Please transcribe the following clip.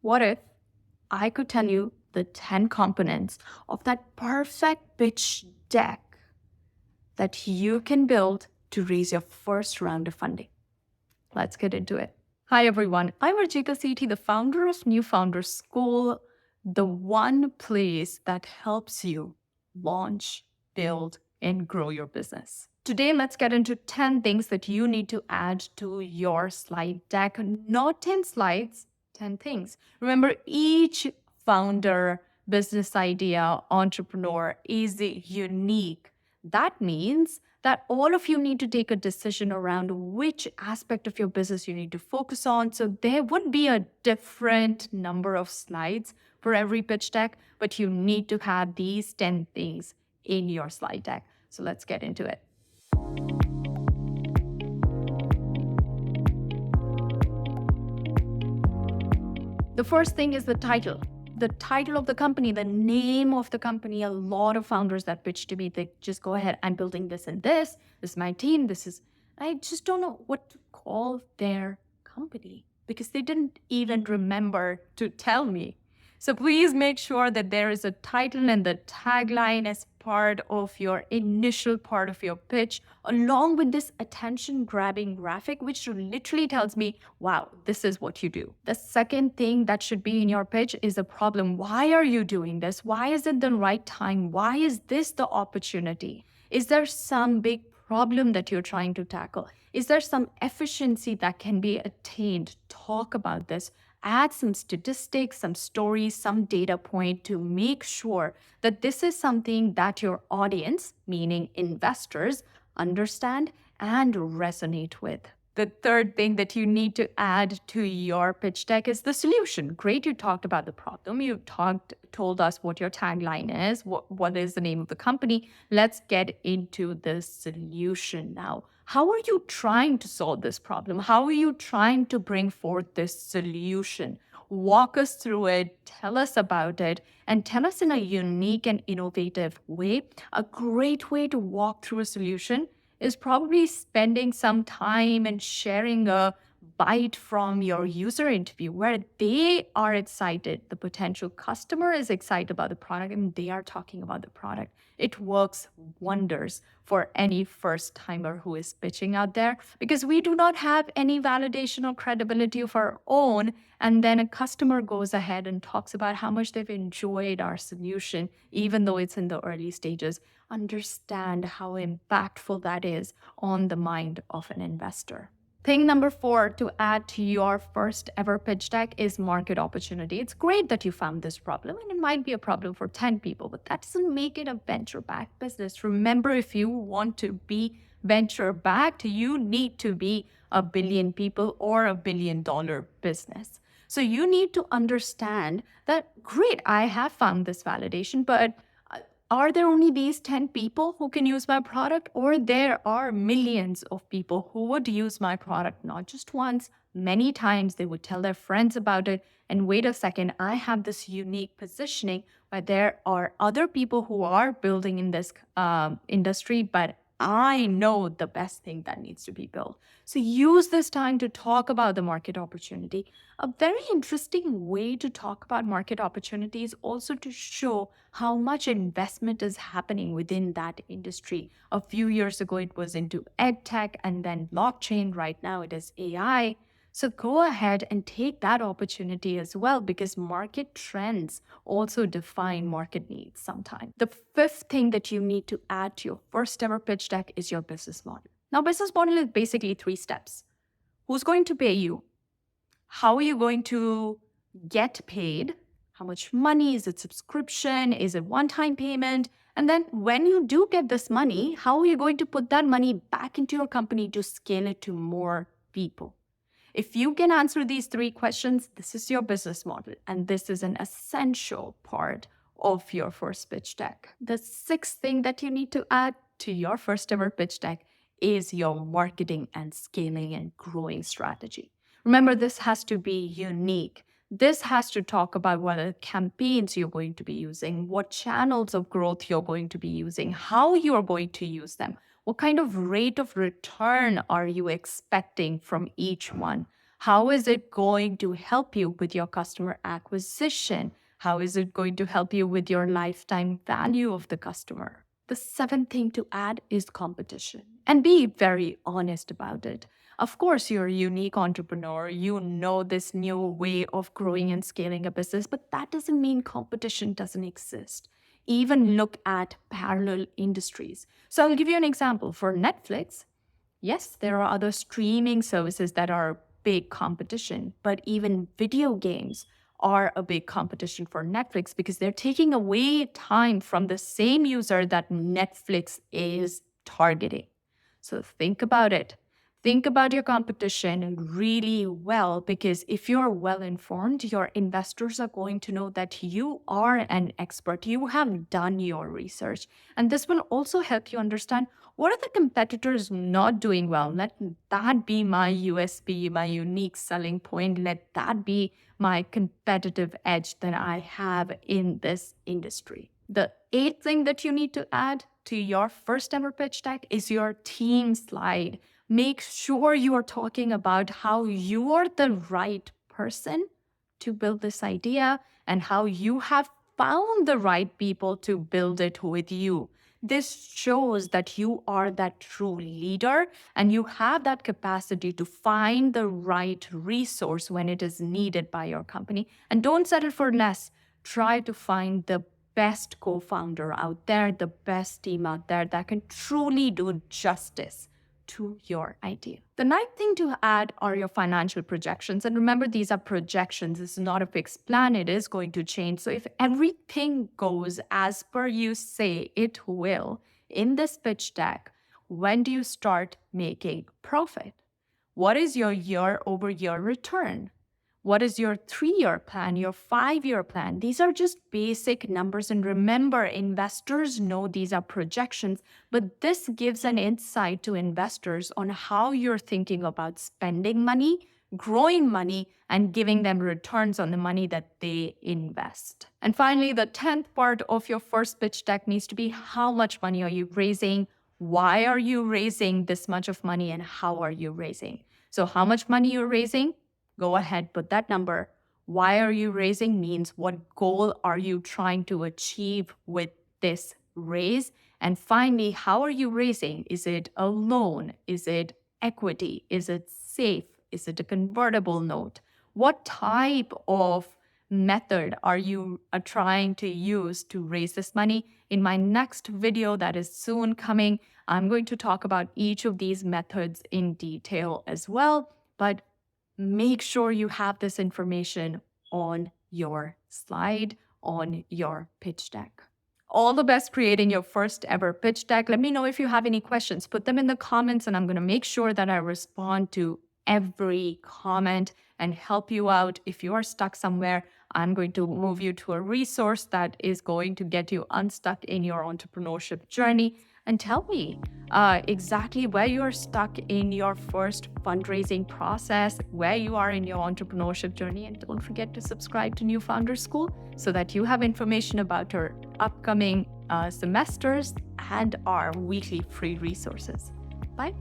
What if I could tell you the 10 components of that perfect pitch deck that you can build to raise your first round of funding? Let's get into it. Hi, everyone. I'm Arjita Sethi, the founder of New Founders School, the one place that helps you launch, build, and grow your business. Today, let's get into 10 things that you need to add to your slide deck. Not 10 slides, 10 things. Remember, each founder, business idea, entrepreneur is unique. That means that all of you need to take a decision around which aspect of your business you need to focus on. So there would be a different number of slides for every pitch deck, but you need to have these 10 things in your slide deck. So let's get into it. The first thing is the title. The title of the company, the name of the company. A lot of founders that pitch to me, they just go ahead, I'm building this and this. This is my team. I just don't know what to call their company because they didn't even remember to tell me. So please make sure that there is a title and the tagline as part of your initial part of your pitch, along with this attention grabbing graphic, which literally tells me, wow, this is what you do. The second thing that should be in your pitch is a problem. Why are you doing this? Why is it the right time? Why is this the opportunity? Is there some big problem that you're trying to tackle? Is there some efficiency that can be attained? Talk about this. Add some statistics, some stories, some data point to make sure that this is something that your audience, meaning investors, understand and resonate with. The third thing that you need to add to your pitch deck is the solution. Great, you talked about the problem. You told us what your tagline is, what is the name of the company. Let's get into the solution now. How are you trying to solve this problem? How are you trying to bring forth this solution? Walk us through it, tell us about it, and tell us in a unique and innovative way. A great way to walk through a solution is probably spending some time and sharing a bite from your user interview where they are excited. The potential customer is excited about the product and they are talking about the product. It works wonders for any first timer who is pitching out there because we do not have any validation or credibility of our own. And then a customer goes ahead and talks about how much they've enjoyed our solution, even though it's in the early stages. Understand how impactful that is on the mind of an investor. Thing number 4 to add to your first ever pitch deck is market opportunity. It's great that you found this problem, and it might be a problem for 10 people, but that doesn't make it a venture-backed business. Remember, if you want to be venture-backed, you need to be a billion people or $1 billion business. So you need to understand that, great, I have found this validation, but are there only these 10 people who can use my product, or there are millions of people who would use my product not just once, many times? They would tell their friends about it. And wait a second, I have this unique positioning where there are other people who are building in this industry, but I know the best thing that needs to be built. So use this time to talk about the market opportunity. A very interesting way to talk about market opportunity is also to show how much investment is happening within that industry. A few years ago, it was into ed tech and then blockchain. Right now, it is AI. So go ahead and take that opportunity as well because market trends also define market needs sometimes. The fifth thing that you need to add to your first ever pitch deck is your business model. Now, business model is basically 3 steps. Who's going to pay you? How are you going to get paid? How much money? Is it subscription? Is it one-time payment? And then when you do get this money, how are you going to put that money back into your company to scale it to more people? If you can answer these 3 questions, this is your business model, and this is an essential part of your first pitch deck. The 6th thing that you need to add to your first ever pitch deck is your marketing and scaling and growing strategy. Remember, this has to be unique. This has to talk about what campaigns you're going to be using, what channels of growth you're going to be using, how you're going to use them. What kind of rate of return are you expecting from each one? How is it going to help you with your customer acquisition? How is it going to help you with your lifetime value of the customer? The seventh thing to add is competition, and be very honest about it. Of course, you're a unique entrepreneur. You know this new way of growing and scaling a business, but that doesn't mean competition doesn't exist. Even look at parallel industries. So I'll give you an example. For Netflix, yes, there are other streaming services that are big competition, but even video games are a big competition for Netflix because they're taking away time from the same user that Netflix is targeting. So think about it. Think about your competition really well, because if you're well informed, your investors are going to know that you are an expert. You have done your research. And this will also help you understand what are the competitors not doing well. Let that be my USP, my unique selling point. Let that be my competitive edge that I have in this industry. The eighth thing that you need to add to your first ever pitch deck is your team slide. Make sure you are talking about how you are the right person to build this idea and how you have found the right people to build it with you. This shows that you are that true leader and you have that capacity to find the right resource when it is needed by your company. And don't settle for less. Try to find the best co-founder out there, the best team out there that can truly do justice to your idea. The ninth thing to add are your financial projections. And remember, these are projections. This is not a fixed plan. It is going to change. So if everything goes as per you say it will in this pitch deck, when do you start making profit? What is your year-over-year return? What is your 3-year plan, your 5-year plan? These are just basic numbers. And remember, investors know these are projections, but this gives an insight to investors on how you're thinking about spending money, growing money, and giving them returns on the money that they invest. And finally, the 10th part of your first pitch deck needs to be how much money are you raising? Why are you raising this much of money and how are you raising? So how much money you're raising? Go ahead, put that number. Why are you raising means what goal are you trying to achieve with this raise? And finally, how are you raising? Is it a loan? Is it equity? Is it safe? Is it a convertible note? What type of method are you trying to use to raise this money? In my next video that is soon coming, I'm going to talk about each of these methods in detail as well. But make sure you have this information on your slide, on your pitch deck. All the best creating your first ever pitch deck. Let me know if you have any questions. Put them in the comments and I'm going to make sure that I respond to every comment and help you out. If you are stuck somewhere, I'm going to move you to a resource that is going to get you unstuck in your entrepreneurship journey. And tell me exactly where you are stuck in your first fundraising process, where you are in your entrepreneurship journey. And don't forget to subscribe to New Founder School so that you have information about our upcoming semesters and our weekly free resources. Bye.